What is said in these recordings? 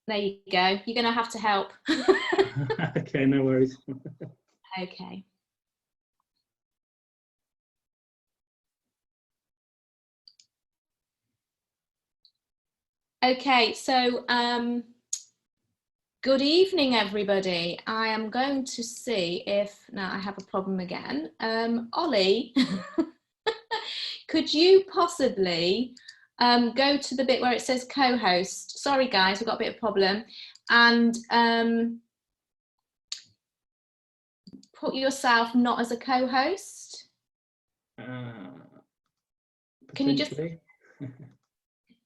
There you go. You're going to have to help. Okay, no worries. Okay. Okay, so good evening, everybody. I am going to see if, now I have a problem again. Ollie, could you possibly go to the bit where it says co-host? Sorry, guys, we've got a bit of a problem. And put yourself not as a co-host. Can you just,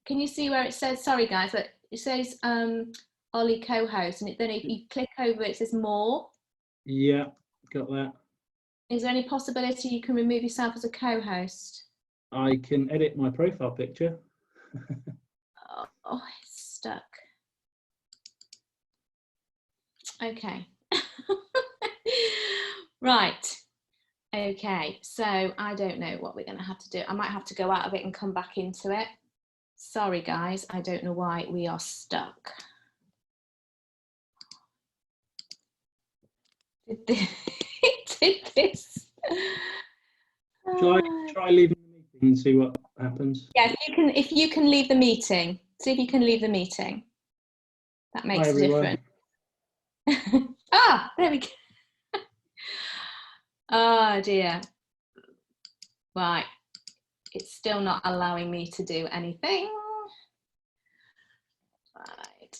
can you see where it says, sorry guys, but it says Ollie co-host, and then if you click over it says more. Yeah, got that. Is there any possibility you can remove yourself as a co-host? I can edit my profile picture. Oh, it's stuck. Okay. Right. Okay, so I don't know what we're going to have to do. I might have to go out of it and come back into it. Sorry, guys, I don't know why we are stuck. Did this? Shall I try leaving the meeting and see what happens? Yeah, if you can leave the meeting. See if you can leave the meeting. That makes a difference. Ah, there we go. Oh dear. Right, it's still not allowing me to do anything. Right.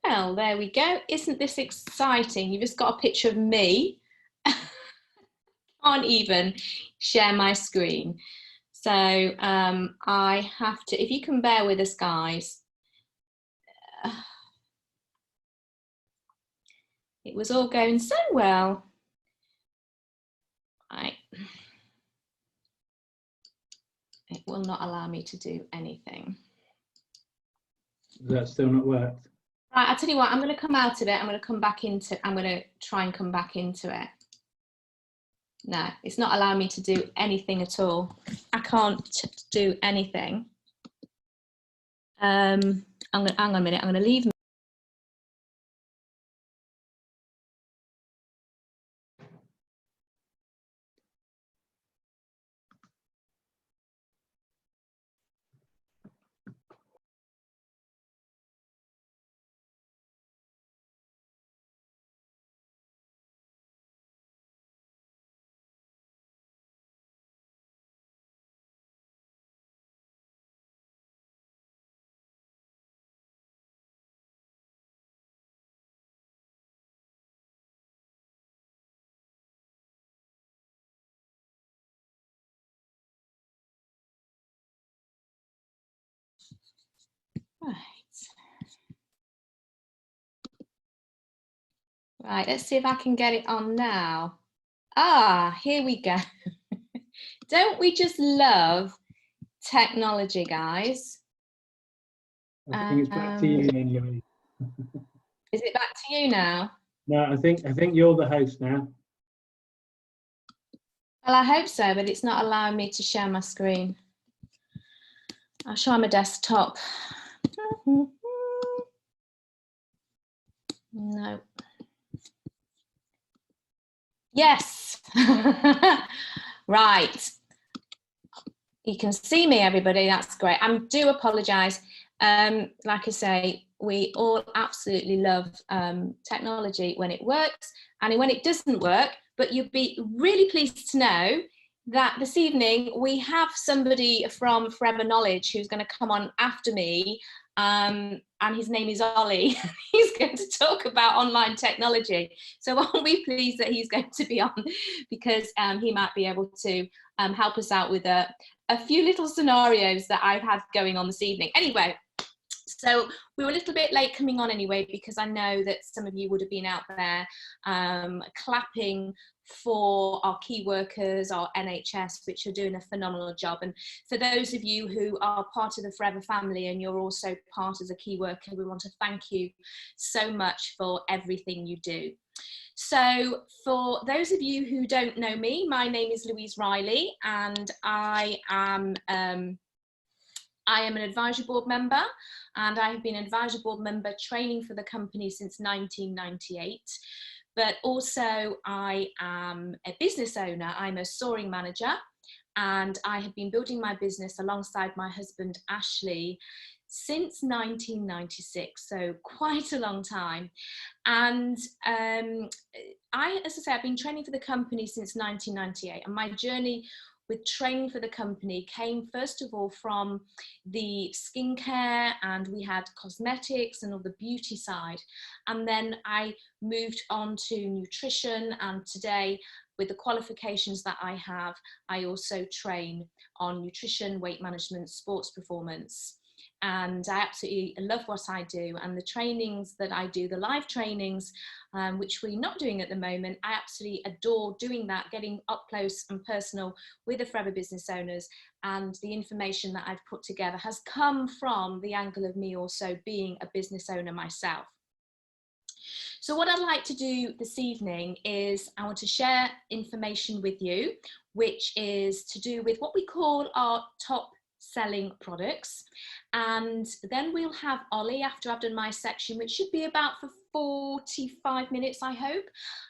Well, there we go. Isn't this exciting? You've just got a picture of me. Can't even share my screen. So I have to, if you can bear with us, guys. It was all going so well. Right. It will not allow me to do anything. Does that still not work? Right, I'll tell you what, I'm going to come out of it. I'm going to come back into, I'm going to try and come back into it. No, it's not allowing me to do anything at all. I can't do anything. I'm going to, hang on a minute, I'm going to leave. Right. Right, let's see if I can get it on now. Ah, here we go. Don't we just love technology, guys? I think it's back to you then, Louise. Is it back to you now? No, I think you're the host now. Well, I hope so, but it's not allowing me to share my screen. I'll show my desktop. No. Yes. Right. You can see me, everybody. That's great. I do apologise. Like I say, we all absolutely love technology when it works and when it doesn't work, but you'd be really pleased to know that this evening we have somebody from Forever Knowledge who's going to come on after me, and his name is Ollie. He's going to talk about online technology. So aren't we pleased that he's going to be on, because he might be able to help us out with a few little scenarios that I've had going on this evening. Anyway, so we were a little bit late coming on anyway, because I know that some of you would have been out there clapping for our key workers, our NHS, which are doing a phenomenal job. And for those of you who are part of the Forever family and you're also part as a key worker, we want to thank you so much for everything you do. So for those of you who don't know me, my name is Louise Riley, and I am I am an advisory board member, and I have been an advisory board member training for the company since 1998. But also I am a business owner. I'm a soaring manager, and I have been building my business alongside my husband, Ashley, since 1996, so quite a long time. And as I say, I've been training for the company since 1998, and my journey with training for the company came first of all from the skincare, and we had cosmetics and all the beauty side, and then I moved on to nutrition, and today with the qualifications that I have, I also train on nutrition, weight management, sports performance. And I absolutely love what I do, and the trainings that I do, the live trainings, which we're not doing at the moment, I absolutely adore doing that, getting up close and personal with the Forever business owners, and the information that I've put together has come from the angle of me also being a business owner myself. So what I'd like to do this evening is I want to share information with you, which is to do with what we call our top selling products. And then we'll have Ollie after I've done my section, which should be about for 45 minutes, I hope.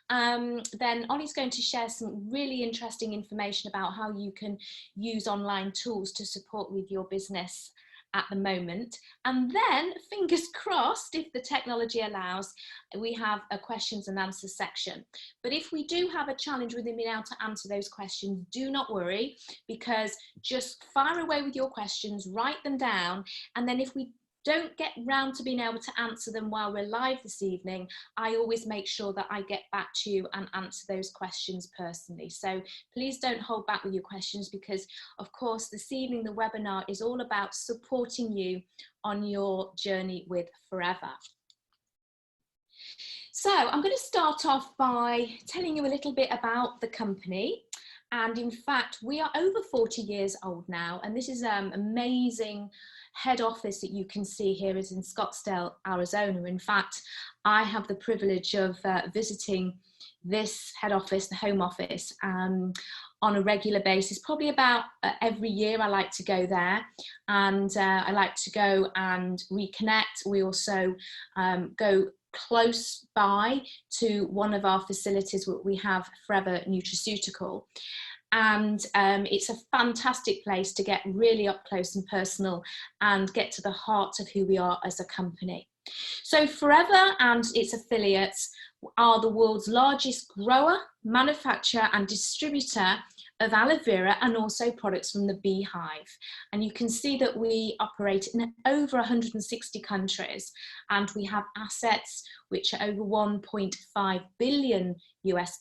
Then Ollie's going to share some really interesting information about how you can use online tools to support with your business at the moment. And then, fingers crossed, if the technology allows, we have a questions and answers section. But if we do have a challenge with being able to answer those questions, do not worry, because just fire away with your questions, write them down, and then if we don't get round to being able to answer them while we're live this evening, I always make sure that I get back to you and answer those questions personally. So please don't hold back with your questions, because of course this evening the webinar is all about supporting you on your journey with Forever. So I'm going to start off by telling you a little bit about the company. And in fact, we are over 40 years old now, and this is amazing head office that you can see here is in Scottsdale, Arizona. In fact, I have the privilege of visiting this head office, the home office, on a regular basis. Probably about every year I like to go there, and I like to go and reconnect. We also go close by to one of our facilities where we have Forever Nutraceutical. And it's a fantastic place to get really up close and personal and get to the heart of who we are as a company. So Forever and its affiliates are the world's largest grower, manufacturer and distributor of aloe vera, and also products from the beehive. And you can see that we operate in over 160 countries, and we have assets which are over $1.5 billion US,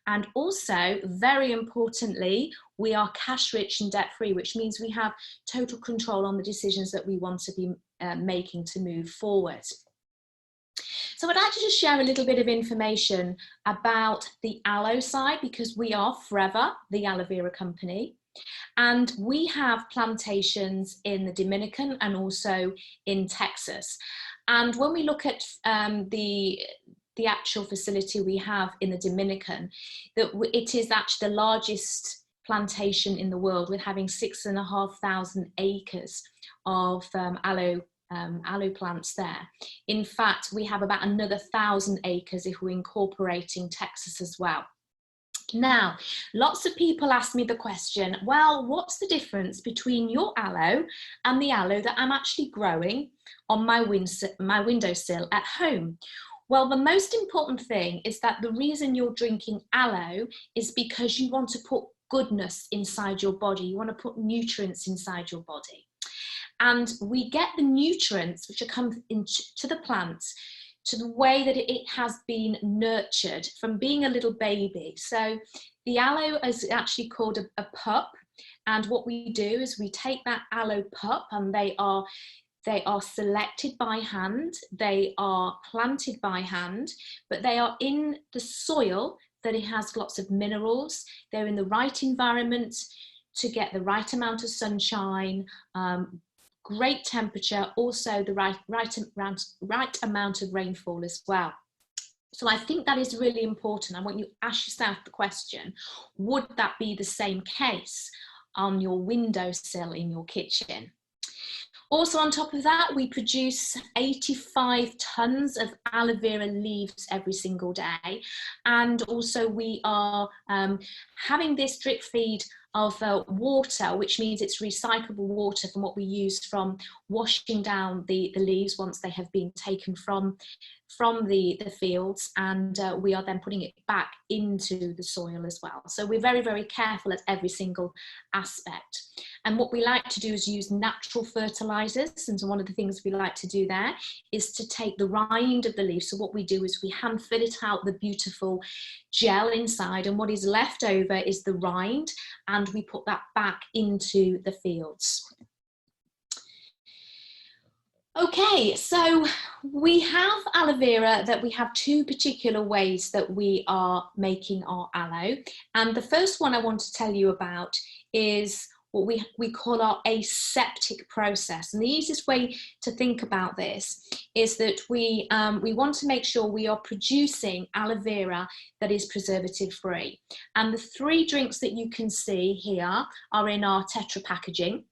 and also very importantly, we are cash rich and debt free, which means we have total control on the decisions that we want to be making to move forward. So I'd like to just share a little bit of information about the aloe side, because we are Forever, the aloe vera company, and we have plantations in the Dominican and also in Texas. And when we look at the actual facility we have in the Dominican, that it is actually the largest plantation in the world, with having 6,500 acres of aloe plants there. In fact, we have about another 1,000 acres if we're incorporating Texas as well. Now, lots of people ask me the question, well, what's the difference between your aloe and the aloe that I'm actually growing on my windowsill at home? Well, the most important thing is that the reason you're drinking aloe is because you want to put goodness inside your body. You want to put nutrients inside your body. And we get the nutrients which are coming into the plants to the way that it has been nurtured from being a little baby. So the aloe is actually called a pup. And what we do is we take that aloe pup, and they are selected by hand, they are planted by hand, but they are in the soil that it has lots of minerals. They're in the right environment to get the right amount of sunshine, great temperature, also the right amount of rainfall as well. So I think that is really important. I want you to ask yourself the question, would that be the same case on your windowsill in your kitchen? Also on top of that, we produce 85 tons of aloe vera leaves every single day. And also we are having this drip feed of water, which means it's recyclable water from what we use from washing down the leaves once they have been taken from the fields, and we are then putting it back into the soil as well. So we're very, very careful at every single aspect. And what we like to do is use natural fertilizers. And so one of the things we like to do there is to take the rind of the leaf. So what we do is we hand fill it out the beautiful gel inside, and what is left over is the rind, and we put that back into the fields. Okay, so we have aloe vera, that we have two particular ways that we are making our aloe. And the first one I want to tell you about is what we call our aseptic process. And the easiest way to think about this is that we want to make sure we are producing aloe vera that is preservative free. And the three drinks that you can see here are in our Tetra packaging.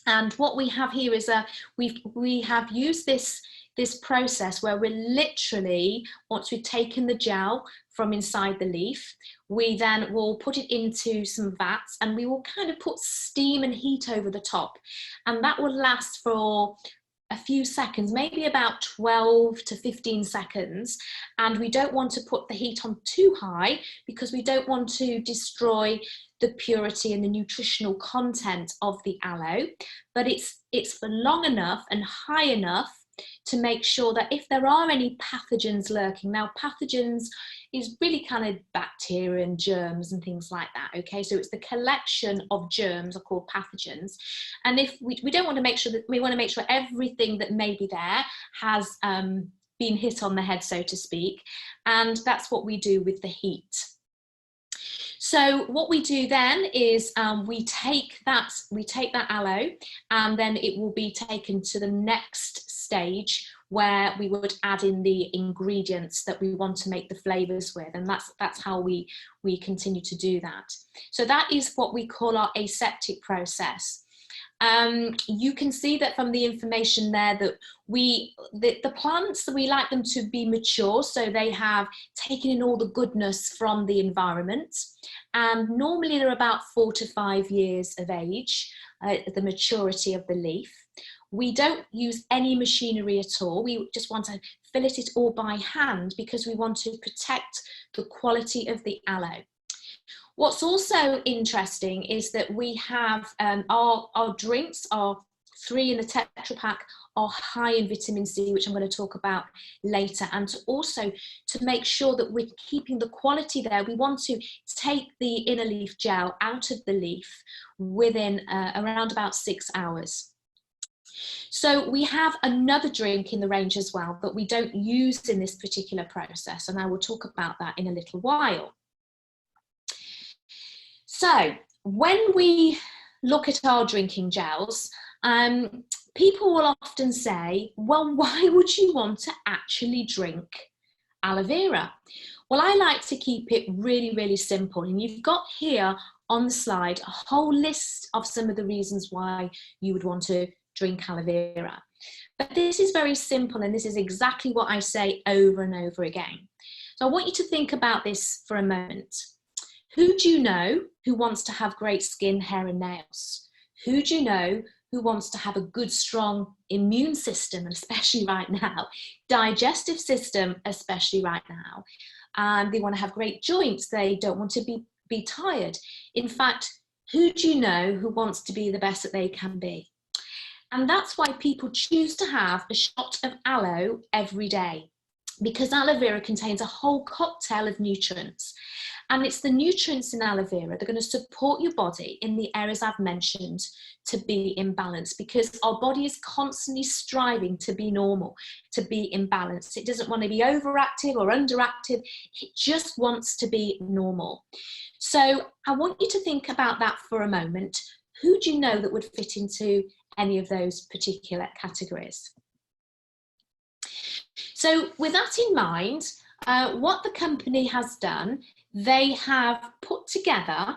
And what we have here is we have used this process where we're literally, once we've taken the gel from inside the leaf, we then will put it into some vats, and we will kind of put steam and heat over the top, and that will last for a few seconds, maybe about 12 to 15 seconds. And we don't want to put the heat on too high because we don't want to destroy the purity and the nutritional content of the aloe, but it's for long enough and high enough to make sure that if there are any pathogens lurking, now pathogens is really kind of bacteria and germs and things like that, okay? So it's the collection of germs are called pathogens. And if we don't want to make sure that, we want to make sure everything that may be there has been hit on the head, so to speak. And that's what we do with the heat. So what we do then is we take that aloe, and then it will be taken to the next stage where we would add in the ingredients that we want to make the flavors with, and that's how we continue to do that. So that is what we call our aseptic process. You can see that from the information there that the plants, we like them to be mature, so they have taken in all the goodness from the environment, and normally they're about 4 to 5 years of age, the maturity of the leaf. We don't use any machinery at all. We just want to fillet it all by hand because we want to protect the quality of the aloe. What's also interesting is that we have our drinks, our 3 in the Tetra Pak, are high in vitamin C, which I'm going to talk about later. And also to make sure that we're keeping the quality there, we want to take the inner leaf gel out of the leaf within around about 6 hours. So we have another drink in the range as well that we don't use in this particular process, and I will talk about that in a little while. So when we look at our drinking gels, people will often say, well, why would you want to actually drink aloe vera? Well, I like to keep it really, really simple. And you've got here on the slide a whole list of some of the reasons why you would want to drink aloe vera. But this is very simple, and this is exactly what I say over and over again. So I want you to think about this for a moment. Who do you know who wants to have great skin, hair and nails? Who do you know who wants to have a good, strong immune system, especially right now, digestive system, especially right now? They want to have great joints. They don't want to be tired. In fact, who do you know who wants to be the best that they can be? And that's why people choose to have a shot of aloe every day, because aloe vera contains a whole cocktail of nutrients. And it's the nutrients in aloe vera that are going to support your body in the areas I've mentioned to be in balance, because our body is constantly striving to be normal, to be in balance. It doesn't want to be overactive or underactive. It just wants to be normal. So I want you to think about that for a moment. Who do you know that would fit into any of those particular categories? So with that in mind, what the company has done, they have put together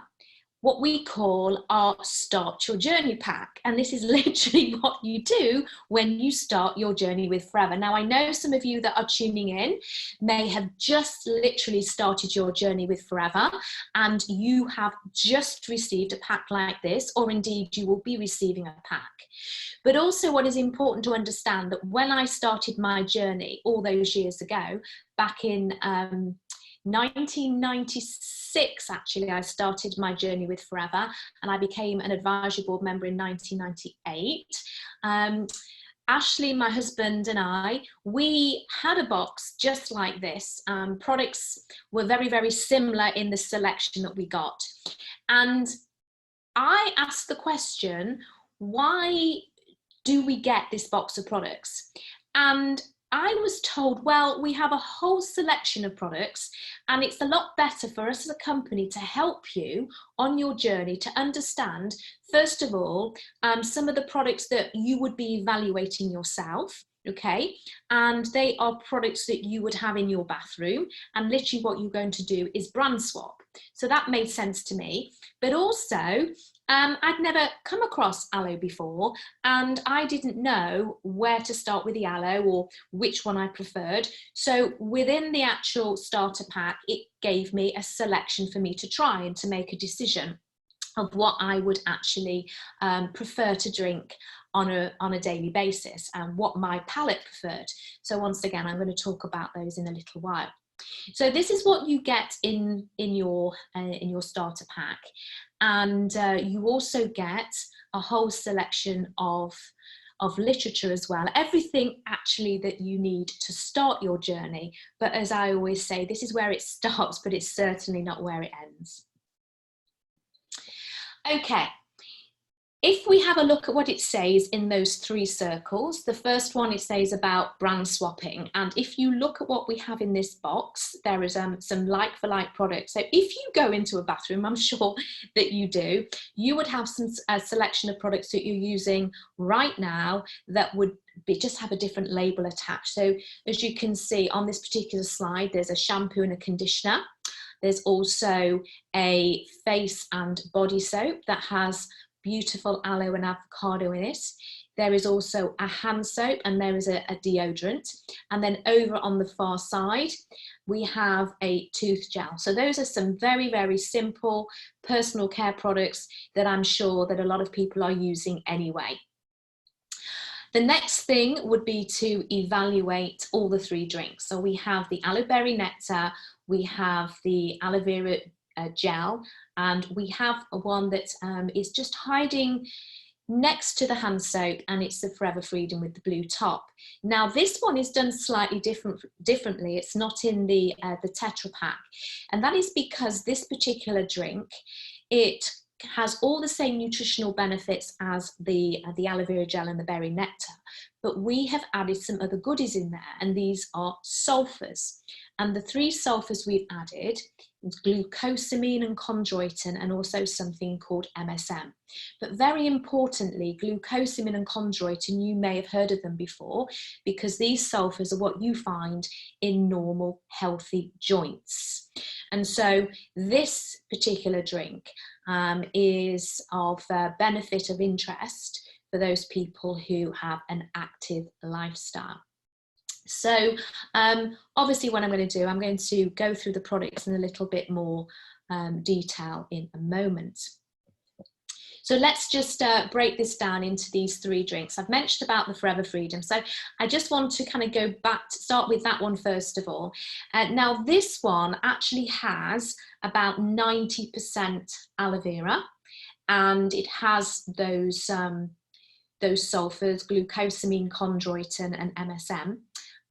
what we call our Start Your Journey pack. And this is literally what you do when you start your journey with Forever. Now, I know some of you that are tuning in may have just literally started your journey with Forever, and you have just received a pack like this, or indeed you will be receiving a pack. But also what is important to understand, that when I started my journey all those years ago, back in 1996, actually, I started my journey with Forever, and I became an advisory board member in 1998. Ashley, my husband, and I, we had a box just like this. Products were very, very similar in the selection that we got. And I asked the question, why do we get this box of products? And I was told, well, we have a whole selection of products, and it's a lot better for us as a company to help you on your journey to understand, first of all, some of the products that you would be evaluating yourself, okay? And they are products that you would have in your bathroom, and literally what you're going to do is brand swap. So that made sense to me. But also, I'd never come across aloe before, and I didn't know where to start with the aloe or which one I preferred. So within the actual starter pack, it gave me a selection for me to try and to make a decision of what I would actually prefer to drink on a daily basis, and what my palate preferred. So once again, I'm going to talk about those in a little while. So this is what you get in your starter pack, and you also get a whole selection of literature as well, everything actually that you need to start your journey. But as I always say, this is where it starts, but it's certainly not where it ends. Okay. If we have a look at what it says in those three circles, the first one, it says about brand swapping. And if you look at what we have in this box, there is some like-for-like products. So if you go into a bathroom, I'm sure that you do, you would have a selection of products that you're using right now that would just have a different label attached. So as you can see on this particular slide, there's a shampoo and a conditioner. There's also a face and body soap that has beautiful aloe and avocado in it. There is also a hand soap, and there is a deodorant. And then over on the far side, we have a tooth gel. So those are some very, very simple personal care products that I'm sure that a lot of people are using anyway. The next thing would be to evaluate all the three drinks. So we have the aloe berry nectar, we have the aloe vera gel, and we have one that is just hiding next to the hand soap, and it's the Forever Freedom with the blue top. Now this one is done slightly differently. It's not in the Tetra Pak, and that is because this particular drink, it has all the same nutritional benefits as the aloe vera gel and the berry nectar, but we have added some other goodies in there, and these are sulfurs. And the three sulfurs we've added is glucosamine and chondroitin, and also something called MSM. But very importantly, glucosamine and chondroitin, you may have heard of them before, because these sulfurs are what you find in normal healthy joints. And so this particular drink is of benefit of interest for those people who have an active lifestyle. So obviously what I'm going to do, I'm going to go through the products in a little bit more detail in a moment. So let's just break this down into these three drinks. I've mentioned about the Forever Freedom. So I just want to kind of go back to start with that one first of all. Now this one actually has about 90% aloe vera, and it has those sulfurs, glucosamine, chondroitin, and MSM.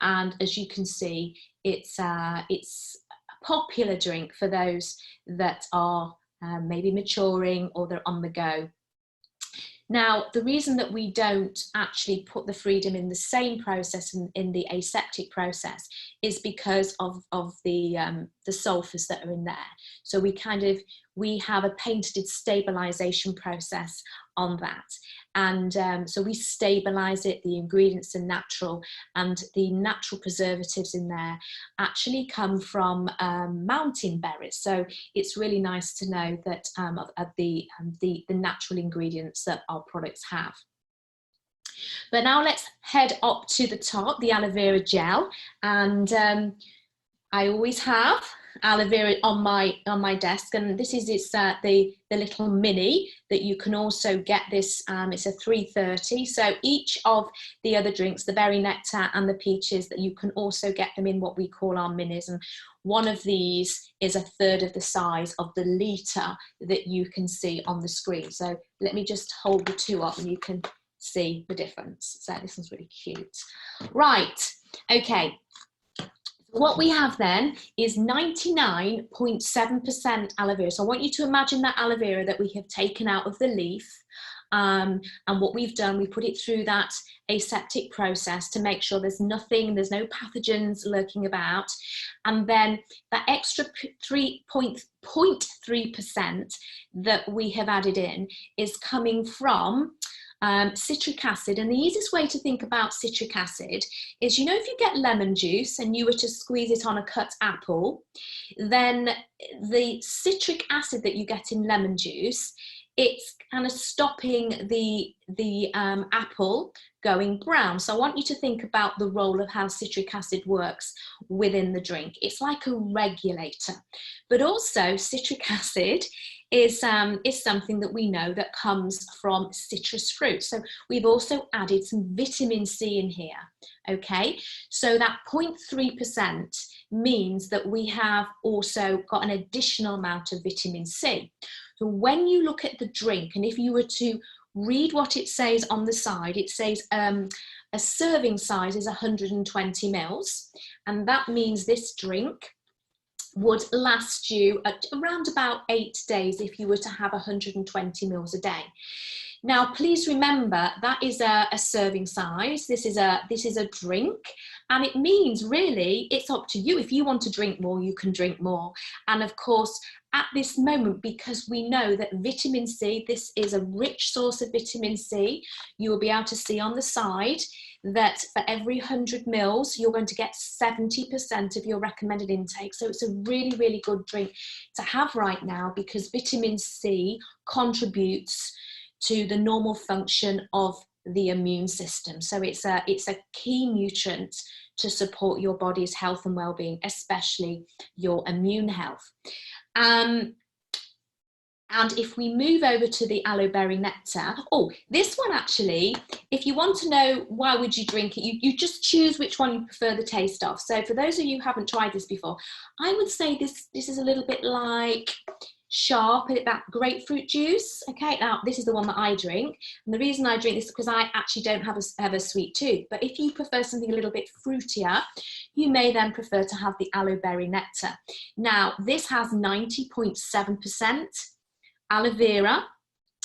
And as you can see, it's a popular drink for those that are maybe maturing or they're on the go. Now, the reason that we don't actually put the Freedom in the same process in the aseptic process is because of the sulfurs that are in there. So we have a patented stabilization process on that. And so we stabilize it. The ingredients are natural, and the natural preservatives in there actually come from mountain berries. So it's really nice to know that of the natural ingredients that our products have. But now let's head up to the top, the aloe vera gel. And I always have aloe vera on my desk, and this is the little mini that you can also get this. It's a 330. So each of the other drinks, the berry nectar and the peaches, that you can also get them in what we call our minis. And one of these is 1/3 of the size of the litre that you can see on the screen. So let me just hold the two up and you can see the difference. So this one's really cute. Right, okay. What we have then is 99.7% aloe vera. So I want you to imagine that aloe vera that we have taken out of the leaf. And what we've done, we put it through that aseptic process to make sure there's no pathogens lurking about. And then that extra 0.3% that we have added in is coming from citric acid. And the easiest way to think about citric acid is, you know, if you get lemon juice and you were to squeeze it on a cut apple, then the citric acid that you get in lemon juice, it's kind of stopping the apple going brown. So I want you to think about the role of how citric acid works within the drink. It's like a regulator, but also citric acid is something that we know that comes from citrus fruit. So we've also added some vitamin C in here, okay? So that 0.3% means that we have also got an additional amount of vitamin C. So when you look at the drink, and if you were to read what it says on the side, it says a serving size is 120 mils, and that means this drink would last you around about 8 days if you were to have 120 mils a day. Now, please remember that is a serving size. This is a drink, and it means really it's up to you. If you want to drink more, you can drink more. And of course, at this moment, because we know that vitamin C, this is a rich source of vitamin C, you will be able to see on the side that for every 100 mils, you're going to get 70% of your recommended intake. So it's a really, really good drink to have right now, because vitamin C contributes to the normal function of the immune system. So it's a key nutrient to support your body's health and well-being, especially your immune health. And if we move over to the aloe berry nectar, oh, this one actually, if you want to know why would you drink it, you just choose which one you prefer the taste of. So for those of you who haven't tried this before, I would say this is a little bit like sharp, that grapefruit juice. Okay, now this is the one that I drink, and the reason I drink this is because I actually don't have a sweet tooth. But if you prefer something a little bit fruitier, you may then prefer to have the aloe berry nectar. Now this has 90.7% aloe vera,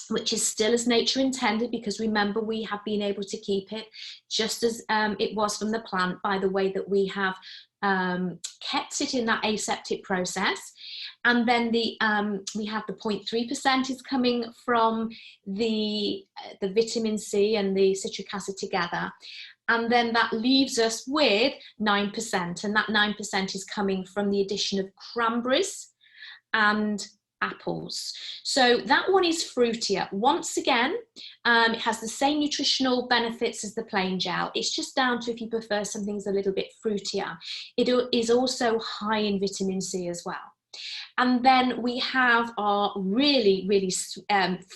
which is still as nature intended, because remember, we have been able to keep it just as it was from the plant by the way that we have kept it in that aseptic process. And then we have the 0.3% is coming from the vitamin C and the citric acid together. And then that leaves us with 9%, and that 9% is coming from the addition of cranberries and apples. So that one is fruitier. Once again, it has the same nutritional benefits as the plain gel. It's just down to if you prefer something that's a little bit fruitier. It is also high in vitamin C as well. And then we have our really, really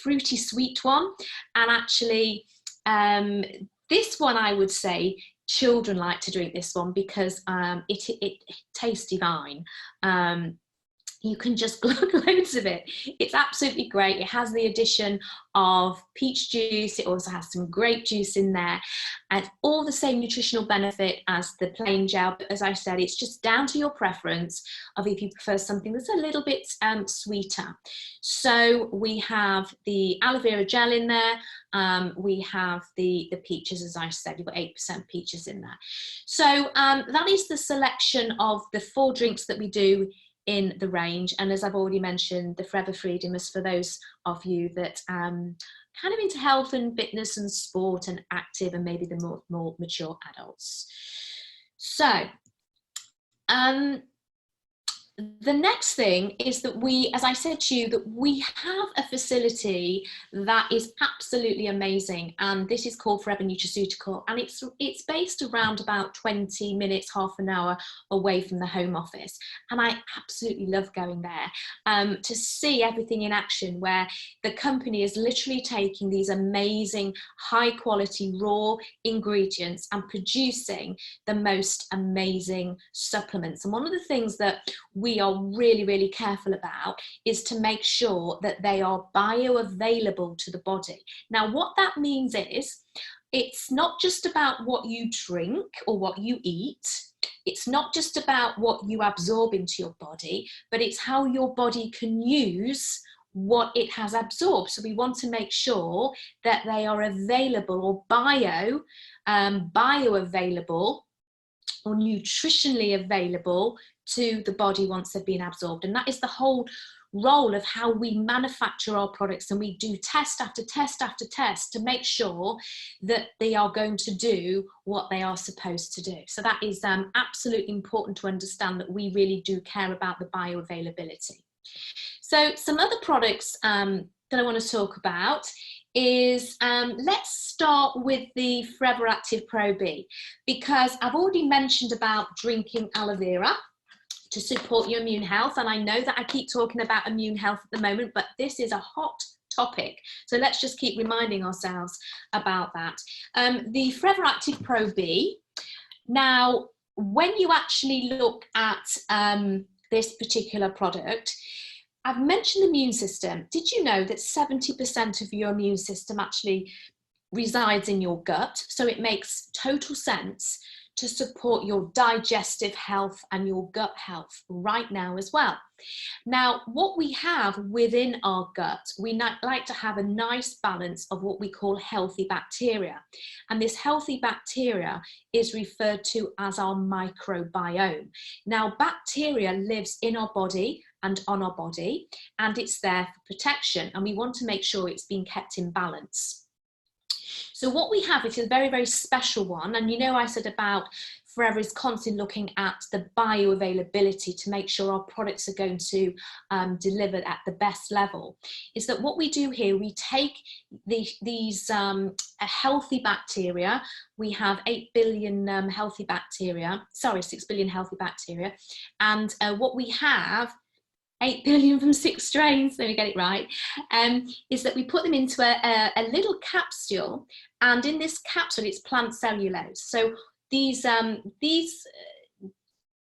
fruity sweet one. And actually, this one, I would say, children like to drink this one because it tastes divine. You can just glug loads of it. It's absolutely great. It has the addition of peach juice. It also has some grape juice in there, and all the same nutritional benefit as the plain gel. But as I said, it's just down to your preference of if you prefer something that's a little bit sweeter. So we have the aloe vera gel in there. We have the peaches, as I said, you've got 8% peaches in there. So that is the selection of the 4 drinks that we do in the range. And as I've already mentioned, the Forever Freedom is for those of you that kind of into health and fitness and sport and active and maybe the more mature adults. So the next thing is that we, as I said to you, that we have a facility that is absolutely amazing, and this is called Forever Nutraceutical, and it's based around about 20 minutes, half an hour away from the home office, and I absolutely love going there to see everything in action, where the company is literally taking these amazing high quality raw ingredients and producing the most amazing supplements. And one of the things that we are really, really careful about is to make sure that they are bioavailable to the body. Now, what that means is it's not just about what you drink or what you eat. It's not just about what you absorb into your body, but it's how your body can use what it has absorbed. So we want to make sure that they are available or bioavailable or nutritionally available to the body once they've been absorbed. And that is the whole role of how we manufacture our products, and we do test after test after test to make sure that they are going to do what they are supposed to do. So that is absolutely important to understand, that we really do care about the bioavailability. So some other products that I want to talk about is, let's start with the Forever Active Pro B, because I've already mentioned about drinking aloe vera to support your immune health, and I know that I keep talking about immune health at the moment, but this is a hot topic, so let's just keep reminding ourselves about that. The Forever Active Pro B, now when you actually look at this particular product, I've mentioned the immune system. Did you know that 70% of your immune system actually resides in your gut? So it makes total sense to support your digestive health and your gut health right now as well. Now, what we have within our gut, we like to have a nice balance of what we call healthy bacteria. And this healthy bacteria is referred to as our microbiome. Now, bacteria lives in our body and on our body, and it's there for protection, and we want to make sure it's being kept in balance. So what we have is a very, very special one, and you know I said about Forever is constantly looking at the bioavailability to make sure our products are going to deliver at the best level, is that what we do here, we take these healthy bacteria. We have 8 billion healthy bacteria, sorry, 6 billion healthy bacteria, and what we have 8 billion from 6 strains, let me get it right, is that we put them into a little capsule, and in this capsule it's plant cellulose. So these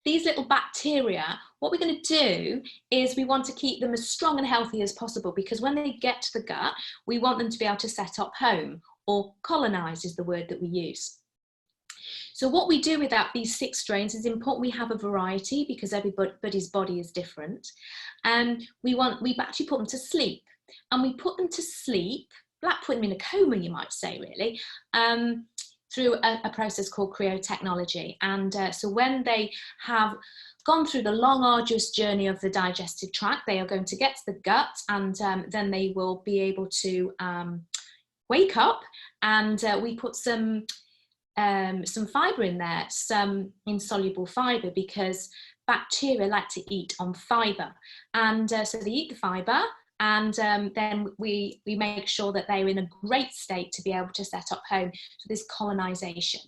little bacteria, what we're going to do is we want to keep them as strong and healthy as possible, because when they get to the gut, we want them to be able to set up home, or colonize is the word that we use. So what we do with these 6 strains is important. We have a variety because everybody's body is different. And we actually put them to sleep. And we put them to sleep, like putting them in a coma, you might say, really, through a process called cryotechnology. And so when they have gone through the long, arduous journey of the digestive tract, they are going to get to the gut, and then they will be able to wake up, and we put some fiber in there, some insoluble fiber, because bacteria like to eat on fiber, and so they eat the fiber, and then we make sure that they're in a great state to be able to set up home for this colonization.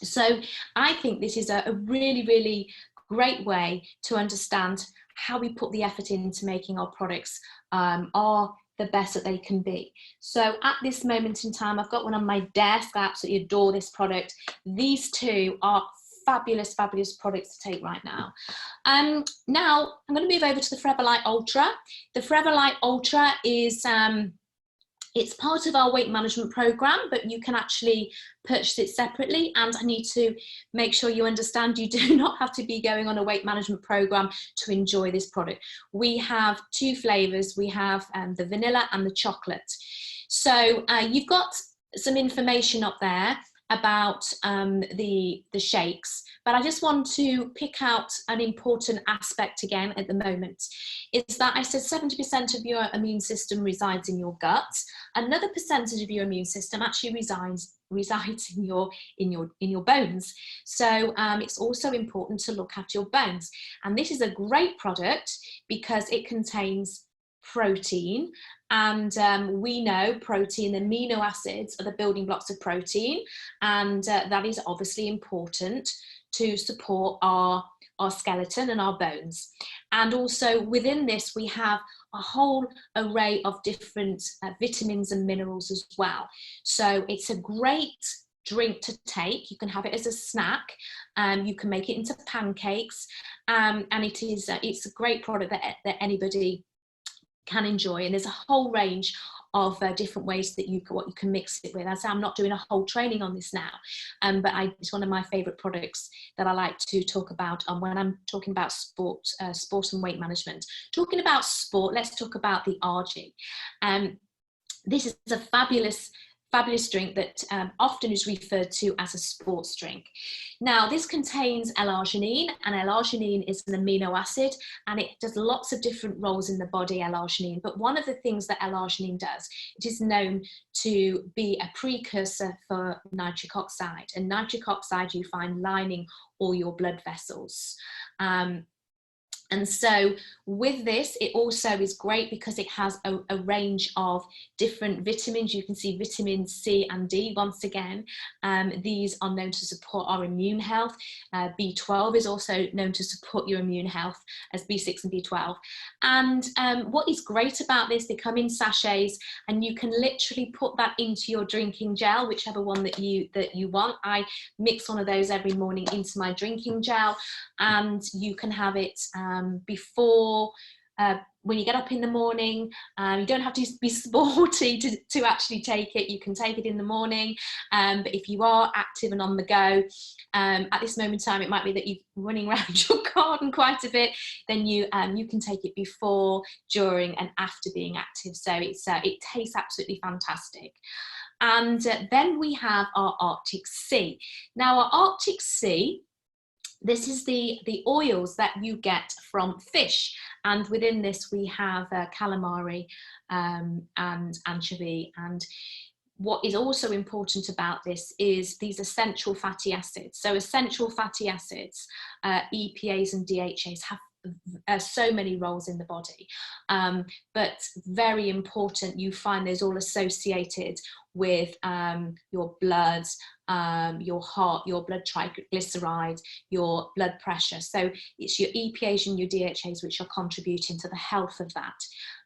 So I think this is a really, really great way to understand how we put the effort into making our products are the best that they can be. So at this moment in time, I've got one on my desk. I absolutely adore this product. These two are fabulous, fabulous products to take right now. Now I'm going to move over to the Forever Light Ultra. The Forever Light Ultra is it's part of our weight management program, but you can actually purchase it separately. And I need to make sure you understand you do not have to be going on a weight management program to enjoy this product. We have 2 flavors. We have the vanilla and the chocolate. So you've got some information up there about the shakes, but I just want to pick out an important aspect again at the moment, is that I said 70% of your immune system resides in your gut. Another percentage of your immune system actually resides in your bones. So it's also important to look at your bones. And this is a great product because it contains protein, and we know protein, amino acids are the building blocks of protein, and that is obviously important to support our skeleton and our bones. And also within this we have a whole array of different vitamins and minerals as well. So it's a great drink to take. You can have it as a snack, you can make it into pancakes, and it's a great product that anybody can enjoy. And there's a whole range of different ways that you can mix it with. As I'm not doing a whole training on this now, but it's one of my favorite products that I like to talk about when I'm talking about sport and weight management. Talking about sport, let's talk about the RG. This is a fabulous drink that often is referred to as a sports drink. Now, this contains L-arginine, and L-arginine is an amino acid, and it does lots of different roles in the body, L-arginine. But one of the things that L-arginine does, it is known to be a precursor for nitric oxide, and nitric oxide you find lining all your blood vessels. And so with this, it also is great because it has a range of different vitamins. You can see vitamin C and D once again. These are known to support our immune health. B12 is also known to support your immune health, as B6 and B12. And what is great about this, they come in sachets, and you can literally put that into your drinking gel, whichever one that you want. I mix one of those every morning into my drinking gel, and you can have it before, when you get up in the morning. You don't have to be sporty to actually take it. You can take it in the morning, but if you are active and on the go, at this moment in time, it might be that you're running around your garden quite a bit, then you can take it before, during and after being active. So it tastes absolutely fantastic. And then we have our Arctic Sea. Now, our Arctic Sea, this is the oils that you get from fish, and within this we have calamari and anchovy. And what is also important about this is these essential fatty acids. So essential fatty acids, EPAs and DHAs, have so many roles in the body, but very important, you find those all associated with your blood, your heart, your blood triglycerides, your blood pressure. So it's your EPAs and your DHAs which are contributing to the health of that.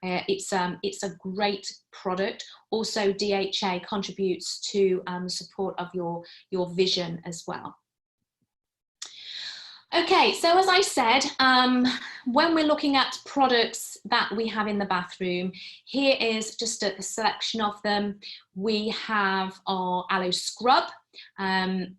It's a great product. Also, DHA contributes to the support of your vision as well. Okay, so as I said, when we're looking at products that we have in the bathroom, here is just a selection of them. We have our aloe scrub, and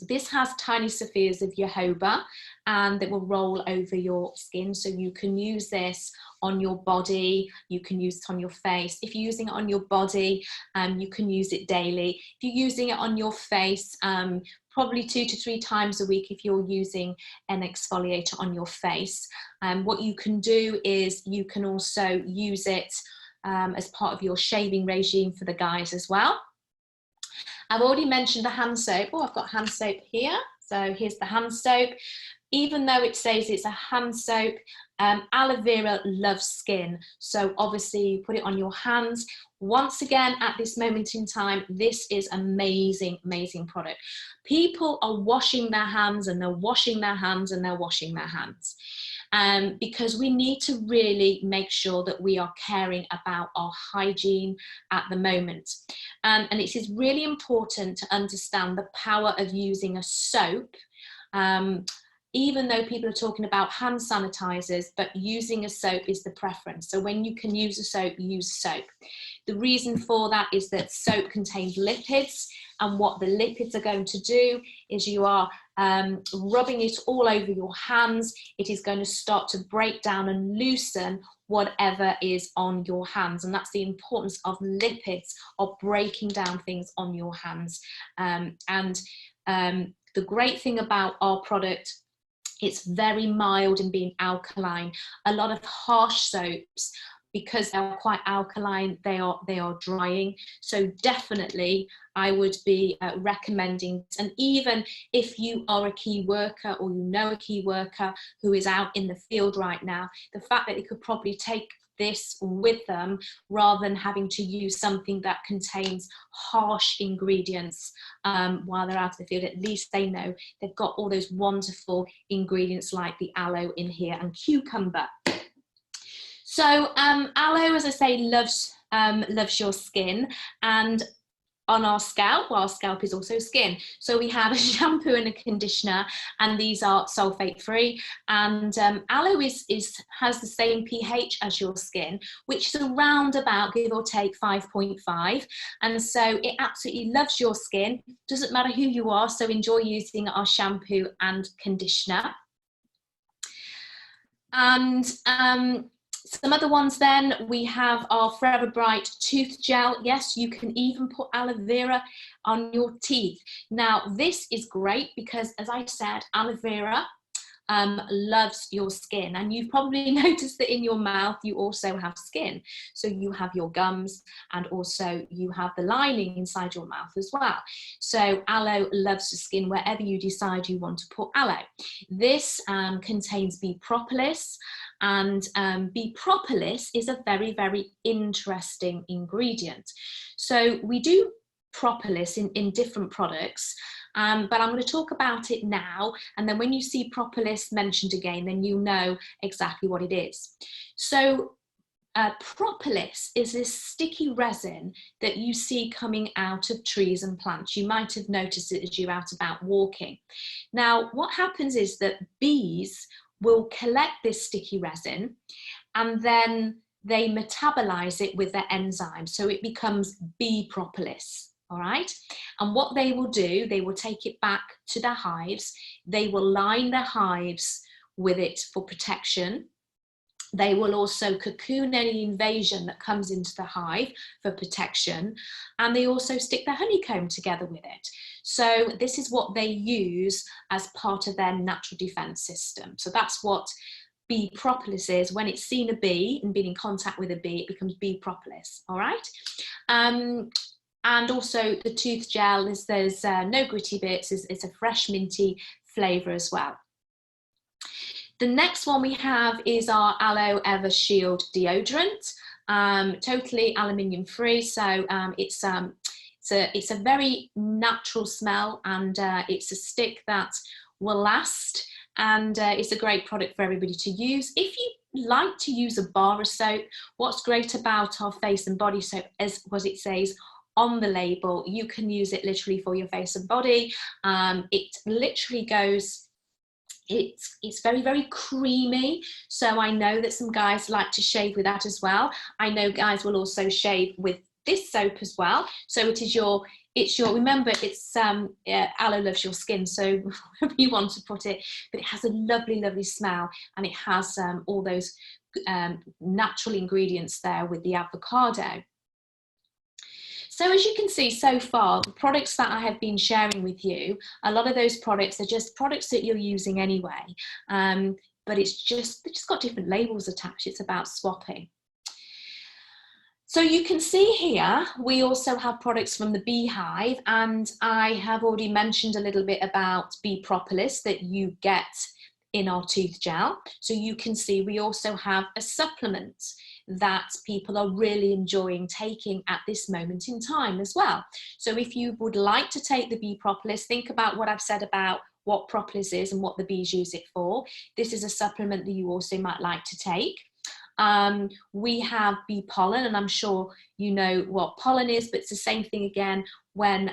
this has tiny spheres of jojoba, and it will roll over your skin. So you can use this on your body, you can use it on your face. If you're using it on your body, you can use it daily. If you're using it on your face, probably 2 to 3 times a week if you're using an exfoliator on your face. What you can do is you can also use it as part of your shaving regime for the guys as well. I've already mentioned the hand soap. Oh, I've got hand soap here. So here's the hand soap. Even though it says it's a hand soap, aloe vera loves skin. So obviously you put it on your hands. Once again, at this moment in time, this is amazing, amazing product. People are washing their hands, and they're washing their hands, and they're washing their hands. Because we need to really make sure that we are caring about our hygiene at the moment. And it is really important to understand the power of using a soap, even though people are talking about hand sanitizers, but using a soap is the preference. So when you can use a soap, use soap. The reason for that is that soap contains lipids, And what the lipids are going to do is you are rubbing it all over your hands. It is going to start to break down and loosen whatever is on your hands. And that's the importance of lipids, of breaking down things on your hands. The great thing about our product, it's very mild in being alkaline. A lot of harsh soaps, because they're quite alkaline, they are drying. So definitely I would be recommending, and even if you are a key worker or you know a key worker who is out in the field right now, the fact that they could probably take this with them rather than having to use something that contains harsh ingredients while they're out of the field, at least they know they've got all those wonderful ingredients like the aloe in here and cucumber. So aloe, as I say, loves your skin, and on our scalp, well, our scalp is also skin. So we have a shampoo and a conditioner, and these are sulfate free. And aloe has the same pH as your skin, which is around about, give or take, 5.5. And so it absolutely loves your skin. Doesn't matter who you are. So enjoy using our shampoo and conditioner. And some other ones then, we have our Forever Bright tooth gel. Yes, you can even put aloe vera on your teeth. Now, this is great because, as I said, aloe vera loves your skin, and you've probably noticed that in your mouth you also have skin. So you have your gums, and also you have the lining inside your mouth as well. So aloe loves the skin wherever you decide you want to put aloe. This contains bee propolis, and bee propolis is a very, very interesting ingredient. So we do propolis in different products, but I'm going to talk about it now, and then when you see propolis mentioned again, then you know exactly what it is. So propolis is this sticky resin that you see coming out of trees and plants. You might have noticed it as you're out about walking. Now, what happens is that bees will collect this sticky resin, and then they metabolize it with their enzymes, so it becomes bee propolis. All right, and what they will do, they will take it back to their hives. They will line their hives with it for protection. They will also cocoon any invasion that comes into the hive for protection, and they also stick their honeycomb together with it. So this is what they use as part of their natural defense system. So that's what bee propolis is. When it's seen a bee and been in contact with a bee, it becomes bee propolis. All right. And also the tooth gel, there's no gritty bits, it's a fresh minty flavour as well. The next one we have is our Aloe Ever Shield deodorant, totally aluminium free. So it's a very natural smell, and it's a stick that will last, and it's a great product for everybody to use. If you like to use a bar of soap, what's great about our face and body soap, as it says on the label, you can use it literally for your face and body. It literally goes, it's very, very creamy. So I know that some guys like to shave with that as well. I know guys will also shave with this soap as well. So it's your, remember, it's aloe loves your skin, so wherever you want to put it, but it has a lovely, lovely smell, and it has all those natural ingredients there with the avocado. So as you can see so far, the products that I have been sharing with you, a lot of those products are just products that you're using anyway, but they've just got different labels attached. It's about swapping. So you can see here, we also have products from the beehive, and I have already mentioned a little bit about bee propolis that you get in our tooth gel. So you can see we also have a supplement that people are really enjoying taking at this moment in time as well. So if you would like to take the bee propolis, think about what I've said about what propolis is and what the bees use it for. This is a supplement that you also might like to take. We have bee pollen, and I'm sure you know what pollen is, but it's the same thing again. When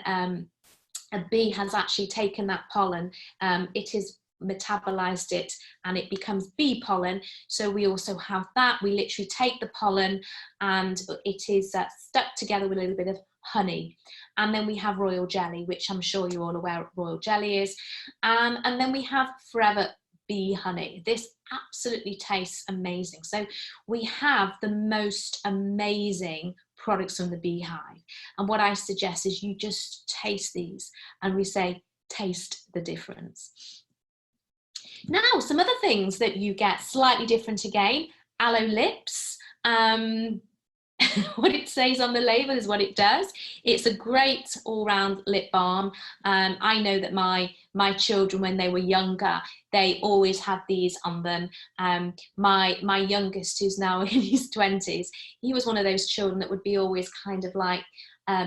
a bee has actually taken that pollen, it is metabolized it and it becomes bee pollen. So we also have that. We literally take the pollen and it is stuck together with a little bit of honey, And then we have royal jelly, which I'm sure you're all aware what royal jelly is. And then we have Forever Bee Honey. This absolutely tastes amazing. So we have the most amazing products from the beehive. And what I suggest is you just taste these, and we say, taste the difference. Now, some other things that you get slightly different again, aloe lips. What it says on the label is what it does. It's a great all-round lip balm. I know that my children, when they were younger, they always had these on them. My youngest, who's now in his 20s, he was one of those children that would be always kind of like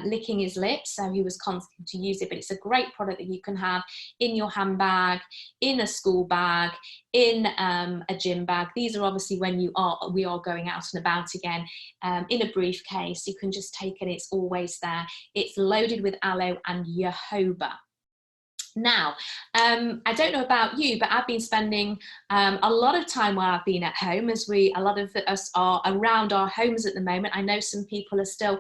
licking his lips, so he was constant to use it. But it's a great product that you can have in your handbag, in a school bag, in a gym bag. These are obviously when we are going out and about again. In a briefcase, you can just take it, it's always there. It's loaded with aloe and jojoba. Now, I don't know about you, but I've been spending a lot of time while I've been at home, as a lot of us are around our homes at the moment. I know some people are still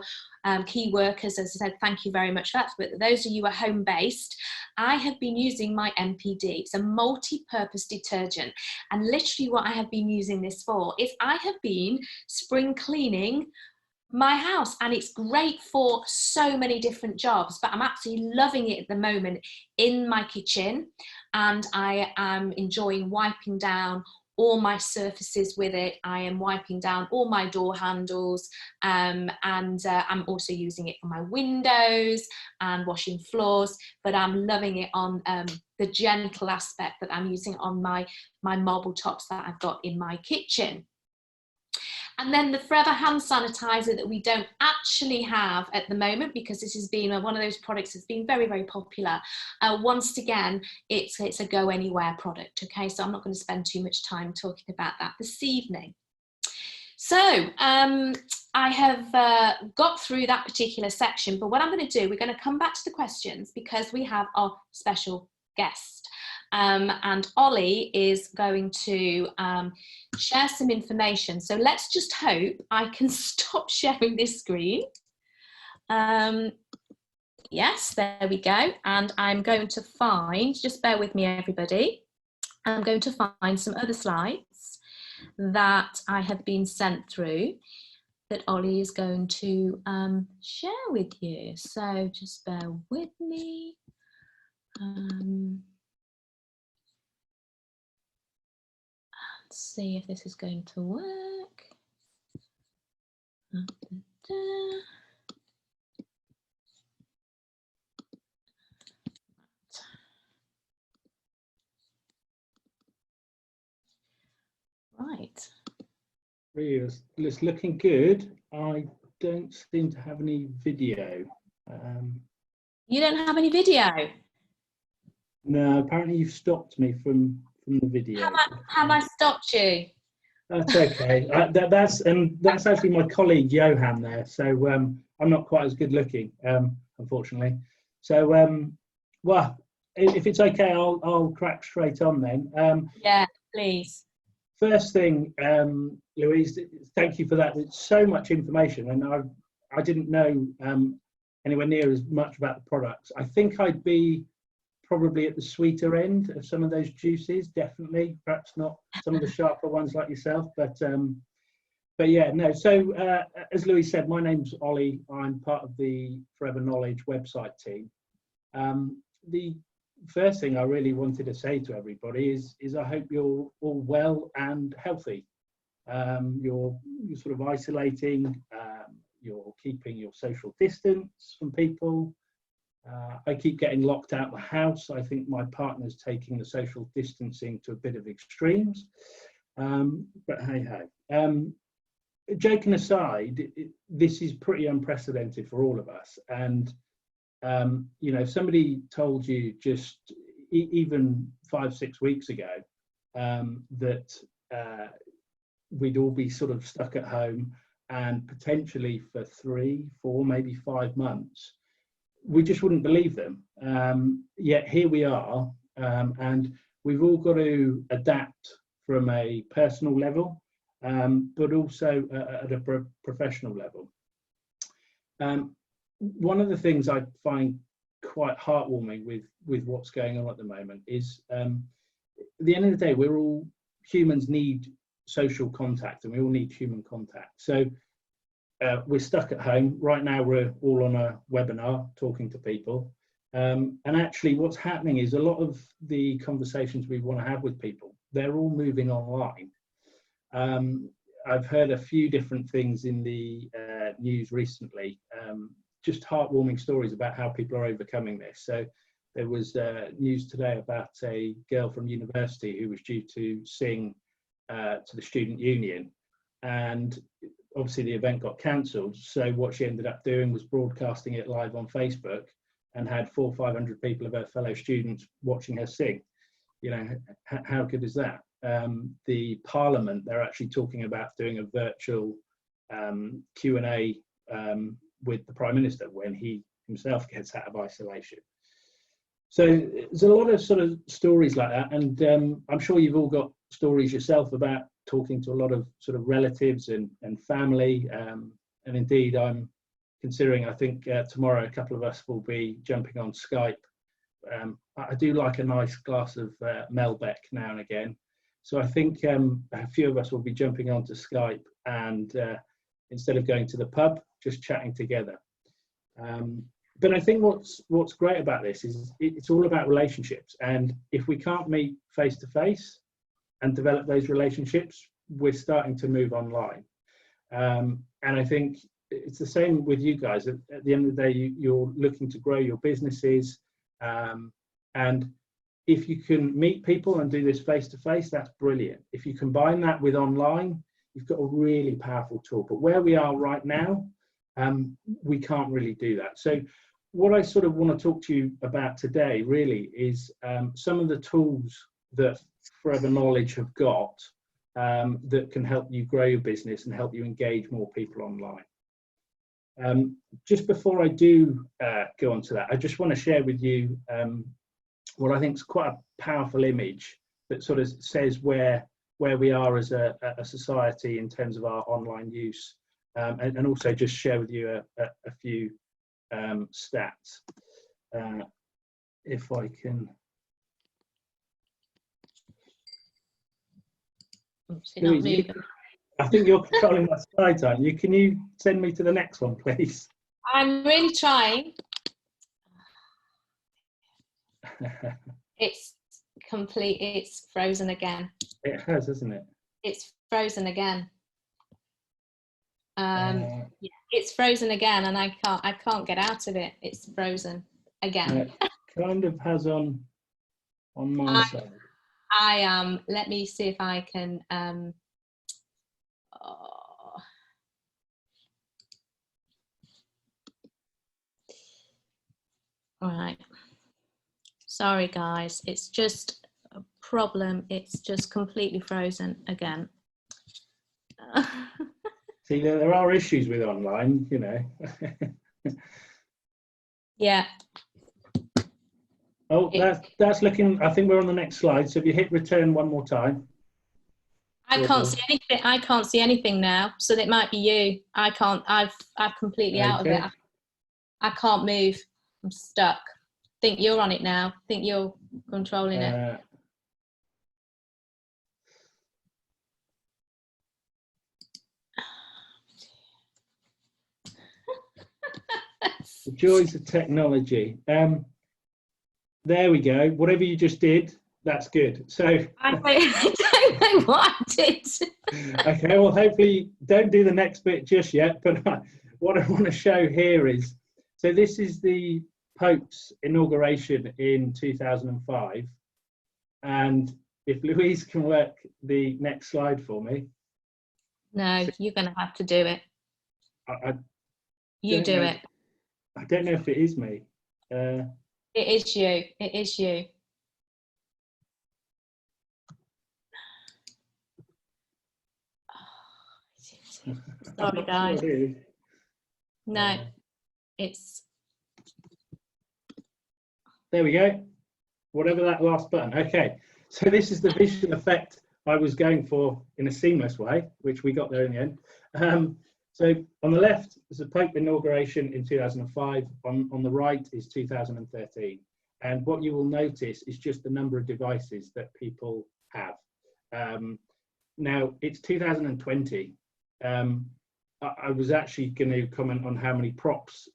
key workers, as I said, thank you very much for that. But those of you who are home-based, I have been using my MPD. It's a multi-purpose detergent. And literally what I have been using this for is I have been spring cleaning my house, and it's great for so many different jobs, but I'm absolutely loving it at the moment in my kitchen, and I am enjoying wiping down all my surfaces with it. I am wiping down all my door handles, and I'm also using it for my windows and washing floors, but I'm loving it on the gentle aspect that I'm using on my marble tops that I've got in my kitchen. And then the Forever hand sanitizer that we don't actually have at the moment, because this has been one of those products that's been very, very popular. Once again, it's a go anywhere product, okay? So I'm not going to spend too much time talking about that this evening. So I have got through that particular section, but what I'm going to do, we're going to come back to the questions because we have our special guest. And Ollie is going to share some information. So let's just hope I can stop sharing this screen. Yes, there we go. And I'm going to find, just bear with me everybody, I'm going to find some other slides that I have been sent through that Ollie is going to share with you. So just bear with me. Let's see if this is going to work. Right. It's looking good. I don't seem to have any video. You don't have any video? No, apparently you've stopped me from the video. Have I stopped you? That's okay. That's actually my colleague Johan there. So I'm not quite as good looking, unfortunately. So well, if it's okay, I'll crack straight on then. Yeah, please. First thing, Louise, thank you for that. It's so much information, and I didn't know anywhere near as much about the products. I think I'd be probably at the sweeter end of some of those juices, definitely. Perhaps not some of the sharper ones like yourself, but yeah, no. So as Louise said, my name's Ollie. I'm part of the Forever Knowledge website team. The first thing I really wanted to say to everybody is I hope you're all well and healthy. You're sort of isolating, you're keeping your social distance from people. I keep getting locked out of the house. I think my partner's taking the social distancing to a bit of extremes, but hey ho. Joking aside, this is pretty unprecedented for all of us, and you know, if somebody told you just even 5-6 weeks ago that we'd all be sort of stuck at home and potentially for 3, 4, maybe 5 months, we just wouldn't believe them. Yet here we are, and we've all got to adapt from a personal level, but also at a professional level. one of the things I find quite heartwarming with what's going on at the moment is, at the end of the day, humans need social contact, and we all need human contact. So we're stuck at home right now. We're all on a webinar talking to people, and actually what's happening is a lot of the conversations we want to have with people, they're all moving online. I've heard a few different things in the news recently, just heartwarming stories about how people are overcoming this. So there was news today about a girl from university who was due to sing to the student union, and obviously the event got cancelled. So what she ended up doing was broadcasting it live on Facebook, and had 400 or 500 people of her fellow students watching her sing. You know, how good is that? The Parliament, they're actually talking about doing a virtual Q&A with the Prime Minister when he himself gets out of isolation. So there's a lot of sort of stories like that, and I'm sure you've all got stories yourself about talking to a lot of sort of relatives and family, and indeed I'm considering, I think tomorrow a couple of us will be jumping on Skype. I do like a nice glass of Melbeck now and again, so I think a few of us will be jumping onto Skype, and instead of going to the pub, just chatting together. But I think what's great about this is it's all about relationships, and if we can't meet face to face and develop those relationships, we're starting to move online. And I think it's the same with you guys. At the end of the day, you're looking to grow your businesses, and if you can meet people and do this face to face, that's brilliant. If you combine that with online, you've got a really powerful tool. But where we are right now, we can't really do that. So what I sort of want to talk to you about today really is some of the tools that Forever Knowledge have got that can help you grow your business and help you engage more people online. Just before I do go on to that, I just want to share with you what I think is quite a powerful image that sort of says where we are as a society in terms of our online use, and also just share with you a few stats. If I can. Louise, I think you're controlling my slides, aren't you? Can you send me to the next one, please? I'm really trying. It's complete. It's frozen again. It has, hasn't it? It's frozen again. Yeah, it's frozen again, and I can't get out of it. It's frozen again. It kind of has on my side. I am. Let me see if I can. All right. Sorry, guys. It's just a problem. It's just completely frozen again. See, there are issues with online, you know. Yeah. Oh, that's looking. I think we're on the next slide. So if you hit return one more time. I can't see anything. I can't see anything now. So that might be you. I can't. I've completely out of it. I can't move. I'm stuck. Think you're on it now. Think you're controlling it. The joys of technology. There we go. Whatever you just did, that's good. So I don't know what I did. Okay, well, hopefully don't do the next bit just yet. But what I want to show here is, so this is the Pope's inauguration in 2005. And if Louise can work the next slide for me. No, you're going to have to do it. You do it. I don't know if it is me. It is you. It is you. Sorry, guys. No, it's. There we go. Whatever that last button. Okay, so this is the visual effect I was going for in a seamless way, which we got there in the end. So on the left is the Pope inauguration in 2005. On the right is 2013. And what you will notice is just the number of devices that people have. Now it's 2020. I was actually going to comment on how many props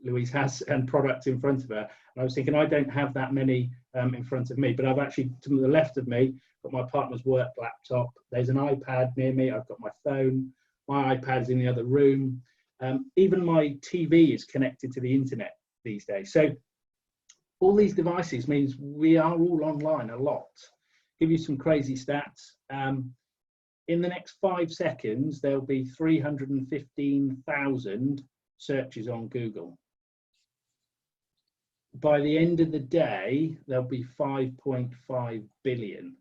Louise has and products in front of her. And I was thinking, I don't have that many in front of me, but I've actually, to the left of me, got my partner's work laptop. There's an iPad near me. I've got my phone. My iPad's in the other room. Even my TV is connected to the internet these days. So all these devices means we are all online a lot. Give you some crazy stats. In the next 5 seconds, there'll be 315,000 searches on Google. By the end of the day, there'll be 5.5 billion.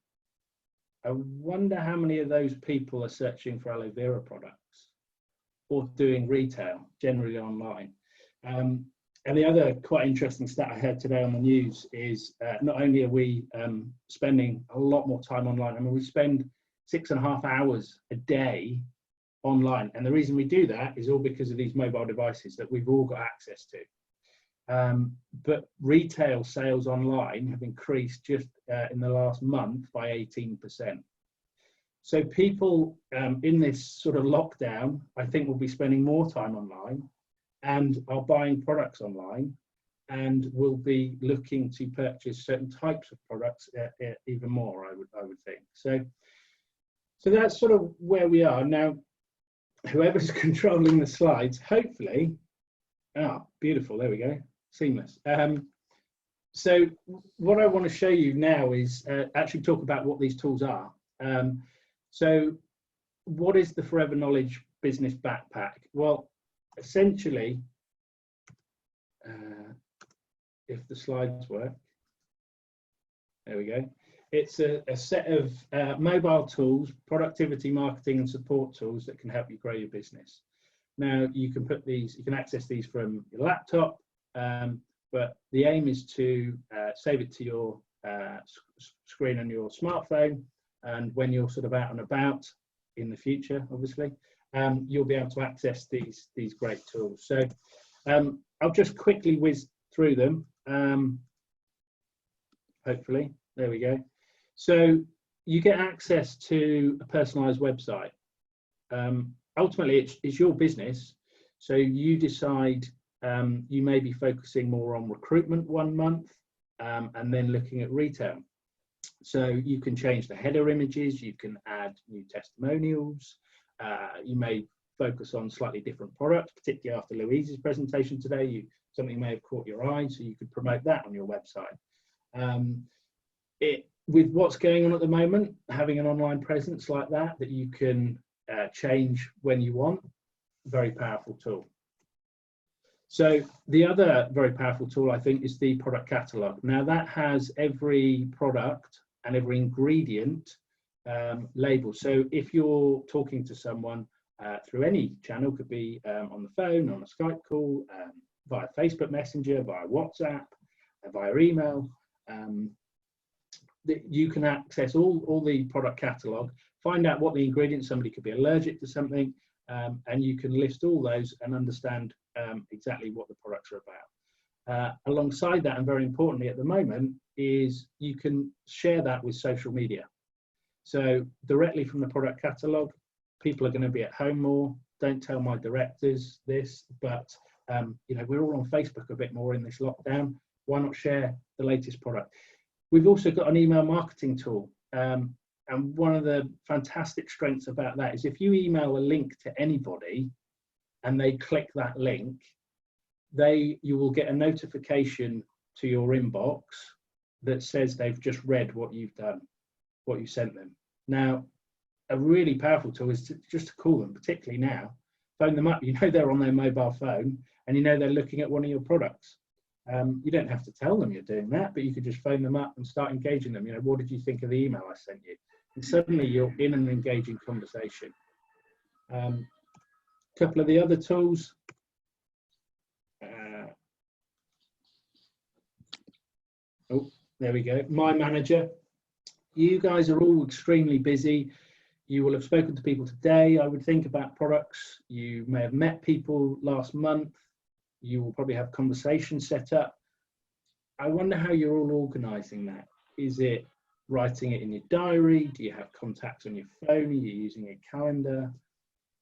I wonder how many of those people are searching for aloe vera products or doing retail, generally online. And the other quite interesting stat I heard today on the news is not only are we spending a lot more time online, I mean, we spend 6.5 hours a day online. And the reason we do that is all because of these mobile devices that we've all got access to. But retail sales online have increased just in the last month by 18%. So people in this sort of lockdown, I think, will be spending more time online and are buying products online and will be looking to purchase certain types of products even more, I would think. So that's sort of where we are now. Whoever's controlling the slides, hopefully, beautiful, there we go, seamless. So what I want to show you now is actually talk about what these tools are. So what is the Forever Knowledge Business Backpack? Well, essentially, if the slides work, there we go. It's a set of mobile tools, productivity, marketing, and support tools that can help you grow your business. Now, you can access these from your laptop, but the aim is to save it to your screen on your smartphone, and when you're sort of out and about in the future, obviously, you'll be able to access these great tools. So I'll just quickly whiz through them. Hopefully, there we go. So you get access to a personalized website. Ultimately, it's your business. So you decide you may be focusing more on recruitment 1 month and then looking at retail. So you can change the header images, you can add new testimonials, you may focus on slightly different products, particularly after Louise's presentation today, something may have caught your eye, so you could promote that on your website. With what's going on at the moment, having an online presence like that you can change when you want, very powerful tool. So the other very powerful tool, I think, is the product catalog. Now that has every product and every ingredient labeled. So if you're talking to someone through any channel, could be on the phone, on a Skype call, via Facebook Messenger, via WhatsApp, via email, you can access all the product catalog, find out what the ingredients, somebody could be allergic to something, and you can list all those and understand exactly what the products are about. Alongside that, and very importantly at the moment, is you can share that with social media. So directly from the product catalog, people are going to be at home more. Don't tell my directors this, but we're all on Facebook a bit more in this lockdown. Why not share the latest product? We've also got an email marketing tool. And one of the fantastic strengths about that is if you email a link to anybody and they click that link, you will get a notification to your inbox that says they've just read what you've done, what you sent them. Now, a really powerful tool is just to call them, particularly now, phone them up. You know they're on their mobile phone and you know they're looking at one of your products. You don't have to tell them you're doing that, but you could just phone them up and start engaging them. What did you think of the email I sent you? And suddenly you're in an engaging conversation. Couple of the other tools. There we go. My Manager. You guys are all extremely busy. You will have spoken to people today, I would think, about products. You may have met people last month. You will probably have conversations set up. I wonder how you're all organising that. Is it writing it in your diary? Do you have contacts on your phone? Are you using a calendar?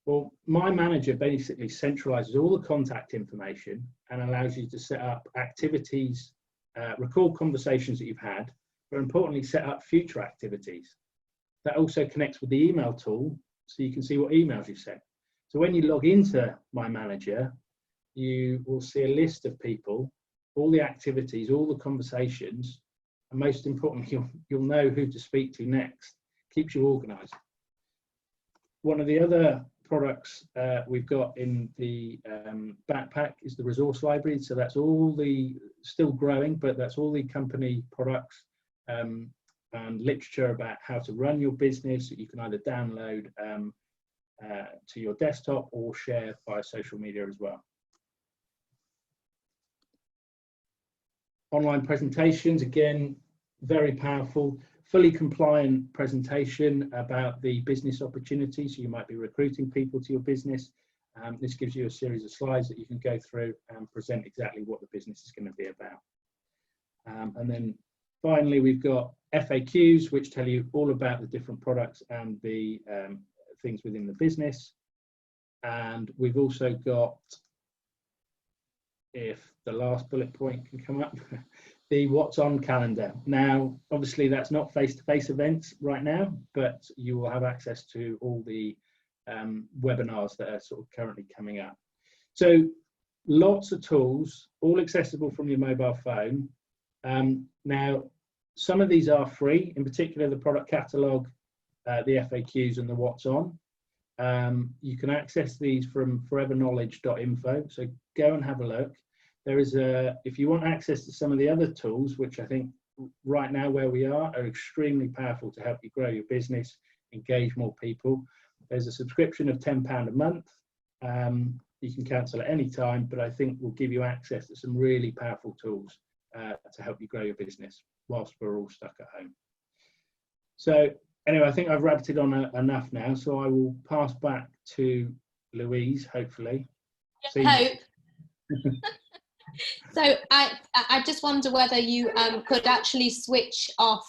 Well, My Manager basically centralises all the contact information and allows you to set up activities, record conversations that you've had, but importantly, set up future activities. That also connects with the email tool, so you can see what emails you've sent. So when you log into My Manager, you will see a list of people, all the activities, all the conversations, and most importantly, you'll know who to speak to next. Keeps you organised. One of the other products we've got in the backpack is the resource library. So that's all the, still growing, but that's all the company products and literature about how to run your business that you can either download to your desktop or share via social media as well. Online presentations, again, very powerful, fully compliant presentation about the business opportunity. So you might be recruiting people to your business. This gives you a series of slides that you can go through and present exactly what the business is going to be about. And then finally, we've got FAQs, which tell you all about the different products and the things within the business. And we've also got, if the last bullet point can come up, the What's On calendar. Now, obviously, that's not face-to-face events right now, but you will have access to all the webinars that are sort of currently coming up. So lots of tools, all accessible from your mobile phone. Now, some of these are free, in particular the product catalogue, the FAQs and the What's On. You can access these from foreverknowledge.info, so go and have a look. There is if you want access to some of the other tools, which I think right now where we are extremely powerful to help you grow your business, engage more people. There's a subscription of £10 a month. You can cancel at any time, but I think will give you access to some really powerful tools to help you grow your business whilst we're all stuck at home. So anyway, I think I've rabbited on enough now, so I will pass back to Louise, hopefully. Hope. So I just wonder whether you could actually switch off,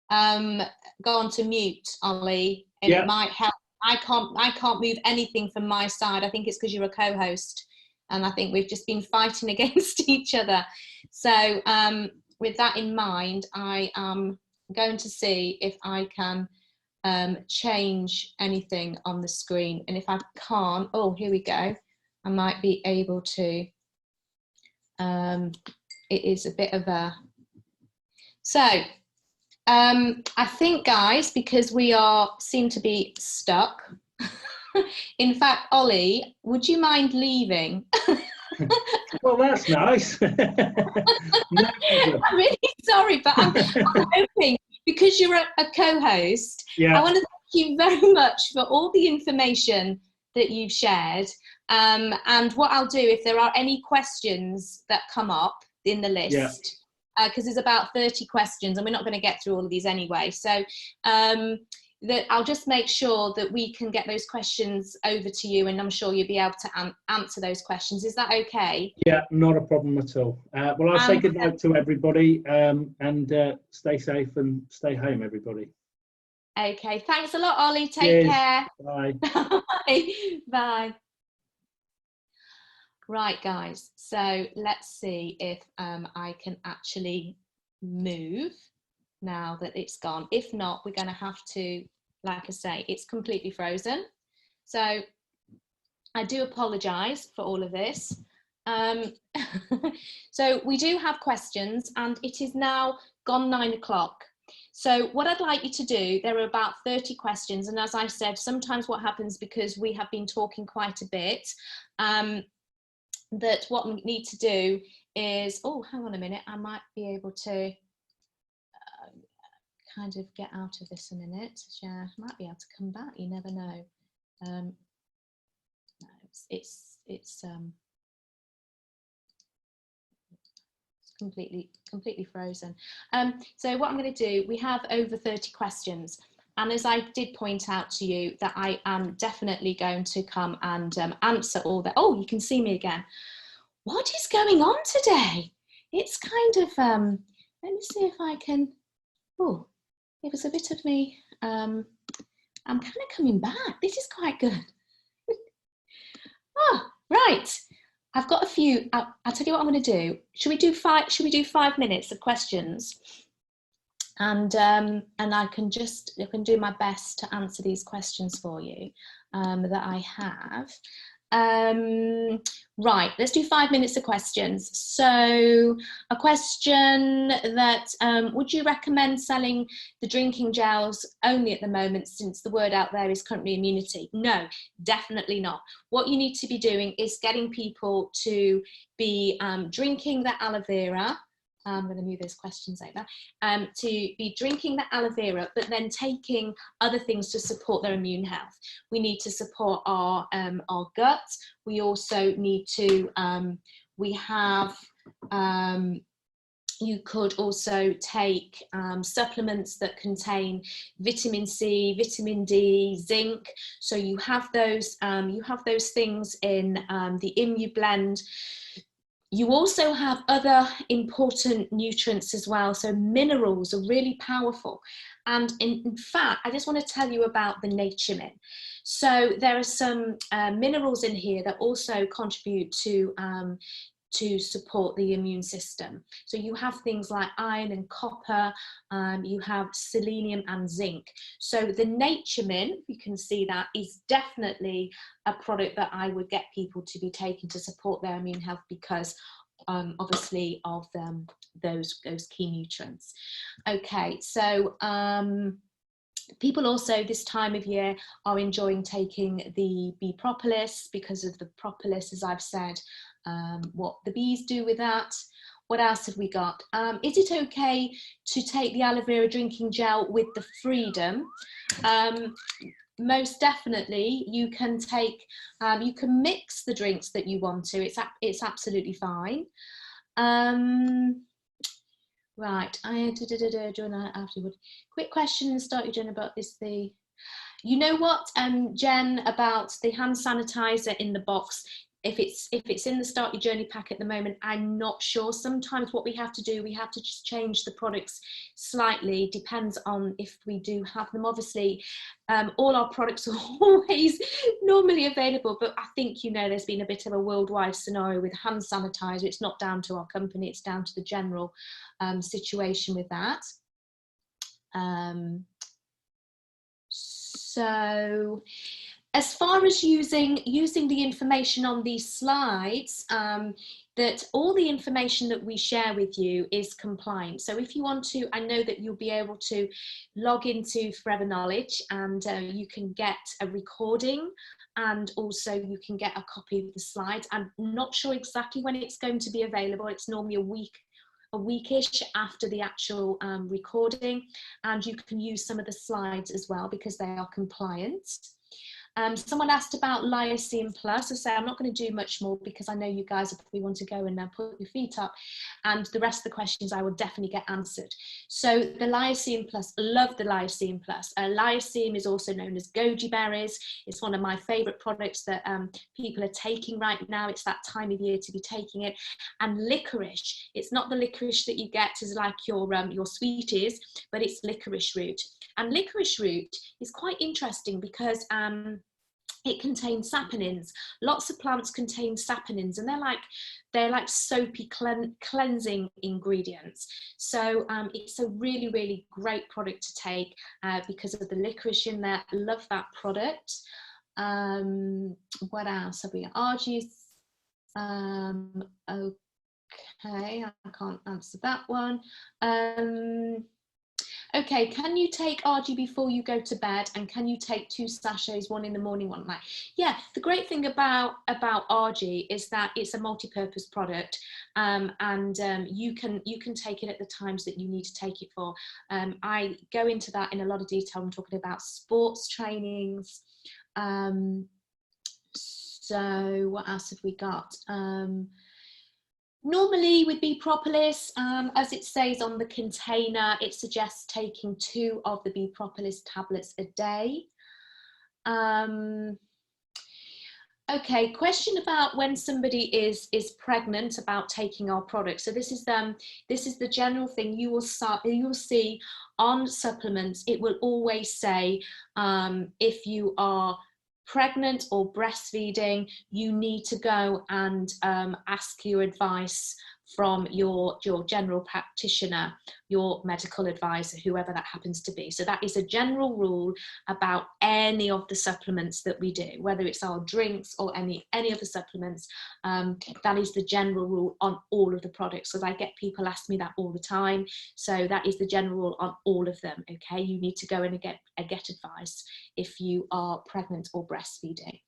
go on to mute, Ollie, and it might help. I can't move anything from my side. I think it's because you're a co-host, and I think we've just been fighting against each other. So with that in mind, I am going to see if I can change anything on the screen, and if I can't, oh, here we go, I might be able to. It is a bit of a, so I think, guys, because we seem to be stuck. In fact, Ollie, would you mind leaving? Well, that's nice. No, I'm really sorry, but I'm hoping, because you're a co-host, I want to thank you very much for all the information that you've shared. And what I'll do, if there are any questions that come up in the list, because there's about 30 questions and we're not going to get through all of these anyway. So that I'll just make sure that we can get those questions over to you, and I'm sure you'll be able to answer those questions. Is that okay? Yeah, not a problem at all. Well, I'll say good night to everybody, and stay safe and stay home, everybody. Okay, thanks a lot, Ollie. Take care. Bye. Bye. Bye. Right, guys, so let's see if I can actually move now that it's gone. If not, we're going to have to, like I say, it's completely frozen. So I do apologise for all of this. So we do have questions, and it is now gone 9 o'clock. So what I'd like you to do, there are about 30 questions, and as I said, sometimes what happens, because we have been talking quite a bit, that what we need to do is, oh, hang on a minute, I might be able to kind of get out of this a minute. Yeah, I might be able to come back, you never know. No, it's completely frozen. So what I'm going to do, we have over 30 questions, And as I did point out to you, that I am definitely going to come and answer all that. Oh, you can see me again. What is going on today? It's kind of, let me see if I can, oh, it was a bit of me, I'm kind of coming back. This is quite good. Oh, right. I've got a few. I'll tell you what I'm going to do. Should we do 5 minutes of questions? And I can do my best to answer these questions for you that I have. Right, let's do 5 minutes of questions. So a question that, would you recommend selling the drinking gels only at the moment, since the word out there is currently immunity? No, definitely not. What you need to be doing is getting people to be drinking the aloe vera. I'm going to move those questions over, to be drinking the aloe vera, but then taking other things to support their immune health. We need to support our gut. We also need to, you could also take supplements that contain vitamin C, vitamin D, zinc. So you have those things in the Immu blend. You also have other important nutrients as well. So minerals are really powerful. And in fact, I just want to tell you about the Nature Min. So there are some minerals in here that also contribute to support the immune system. So you have things like iron and copper, you have selenium and zinc. So the Nature Min, you can see that, is definitely a product that I would get people to be taking to support their immune health, because obviously of those key nutrients. Okay, so people also this time of year are enjoying taking the bee propolis because of the propolis, as I've said, what the bees do with that. What else have we got? Is it okay to take the aloe vera drinking gel with the Freedom? Most definitely. You can take, you can mix the drinks that you want to. It's absolutely fine. Right, afterward. Quick question, start your journey about this. You know what, Jen, about the hand sanitizer in the box? If it's in the Start Your Journey pack at the moment, I'm not sure. Sometimes what we have to do, we have to just change the products slightly, depends on if we do have them. Obviously, all our products are always normally available, but I think, you know, there's been a bit of a worldwide scenario with hand sanitizer. It's not down to our company, it's down to the general situation with that. So as far as using the information on these slides, that all the information that we share with you is compliant. So if you want to, I know that you'll be able to log into Forever Knowledge, and you can get a recording, and also you can get a copy of the slides. I'm not sure exactly when it's going to be available. It's normally a weekish after the actual recording, and you can use some of the slides as well because they are compliant. Someone asked about Lyocene Plus. I say I'm not going to do much more because I know you guys probably want to go and put your feet up, and the rest of the questions I will definitely get answered. So the Lyocene Plus, love the Lyocene Plus. Lyocene is also known as goji berries. It's one of my favourite products that people are taking right now. It's that time of year to be taking it. And licorice. It's not the licorice that you get as like your sweeties, but it's licorice root. And licorice root is quite interesting because it contains saponins. Lots of plants contain saponins, and they're like soapy cleansing ingredients. So it's a really, really great product to take because of the licorice in there. Love that product. What else have we got? Argy's. Okay, I can't answer that one. Okay, can you take RG before you go to bed, and can you take 2 sachets, one in the morning, one at night? Yeah, the great thing about RG is that it's a multi-purpose product, and you can take it at the times that you need to take it for. I go into that in a lot of detail. I'm talking about sports trainings. So what else have we got? Normally with bee propolis, as it says on the container, it suggests taking 2 of the bee propolis tablets a day. Okay, question about when somebody is pregnant about taking our product. So this is the general thing you will see on supplements. It will always say if you are pregnant or breastfeeding, you need to go and ask your advice from your general practitioner, your medical advisor, whoever that happens to be. So that is a general rule about any of the supplements that we do, whether it's our drinks or any of the supplements. That is the general rule on all of the products, because I get people ask me that all the time. So that is the general rule on all of them. Okay, you need to go and get advice if you are pregnant or breastfeeding.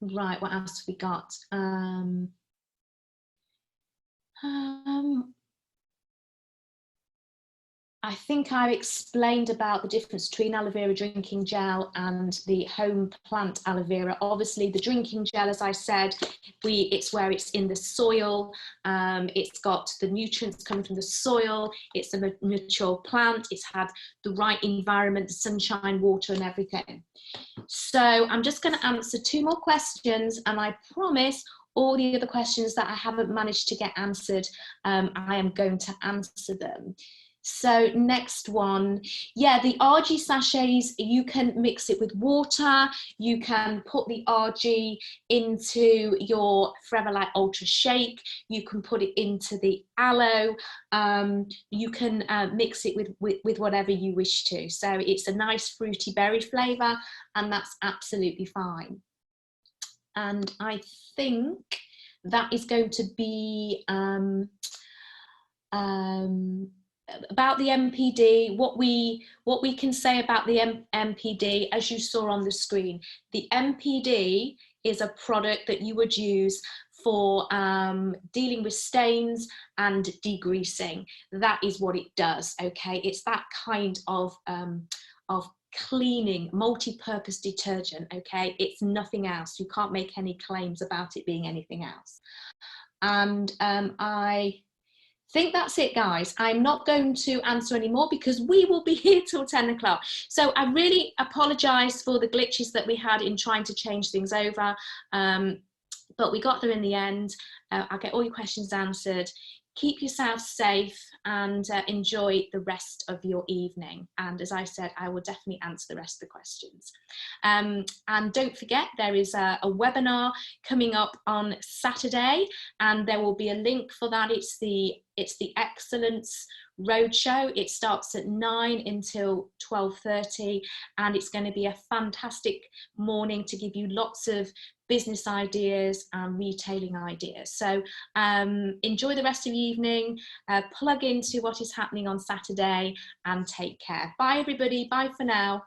Right, what else have we got? I think I explained about the difference between aloe vera drinking gel and the home plant aloe vera. Obviously the drinking gel, as I said, it's where it's in the soil, it's got the nutrients coming from the soil, it's a mature plant, it's had the right environment, the sunshine, water and everything. So I'm just going to answer 2 more questions, and I promise all the other questions that I haven't managed to get answered, I am going to answer them. So next one, yeah, the RG sachets, you can mix it with water, you can put the RG into your Forever Light Ultra Shake, you can put it into the aloe, you can mix it with whatever you wish to. So it's a nice fruity berry flavour, and that's absolutely fine. And I think that is going to be about the MPD, what we can say about the MPD, as you saw on the screen. The MPD is a product that you would use for dealing with stains and degreasing. That is what it does, okay? It's that kind of cleaning, multi-purpose detergent, okay? It's nothing else. You can't make any claims about it being anything else. And I think that's it, guys. I'm not going to answer any more because we will be here till 10 o'clock. So I really apologise for the glitches that we had in trying to change things over, but we got there in the end. I'll get all your questions answered. Keep yourself safe and enjoy the rest of your evening. And as I said, I will definitely answer the rest of the questions. And don't forget, there is a webinar coming up on Saturday, and there will be a link for that. It's the Excellence Roadshow. It starts at 9 until 12:30, and it's going to be a fantastic morning to give you lots of business ideas and retailing ideas. So enjoy the rest of the evening, plug into what is happening on Saturday, and take care. Bye everybody, bye for now.